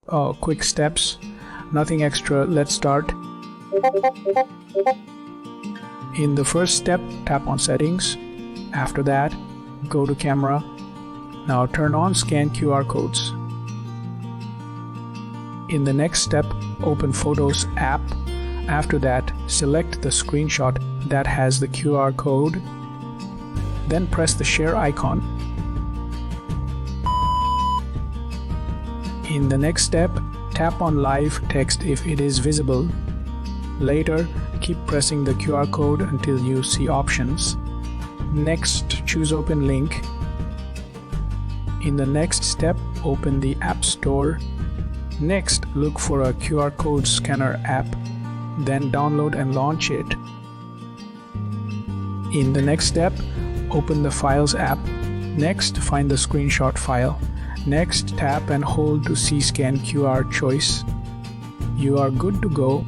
quick steps, nothing extra. Let's start. In the first step, tap on settings. After that, go to camera. Now turn on scan QR codes. In the next step, open Photos app. After that, select the screenshot that has the QR code. Then press the share icon. In the next step, tap on live text if it is visible. Later, keep pressing the QR code until you see options. Next, choose open link. In the next step, open the App Store. Next, look for a QR code scanner app. Then download and launch it. In the next step, open the Files app. Next, find the screenshot file. Next, tap and hold to see scan QR choice. You are good to go.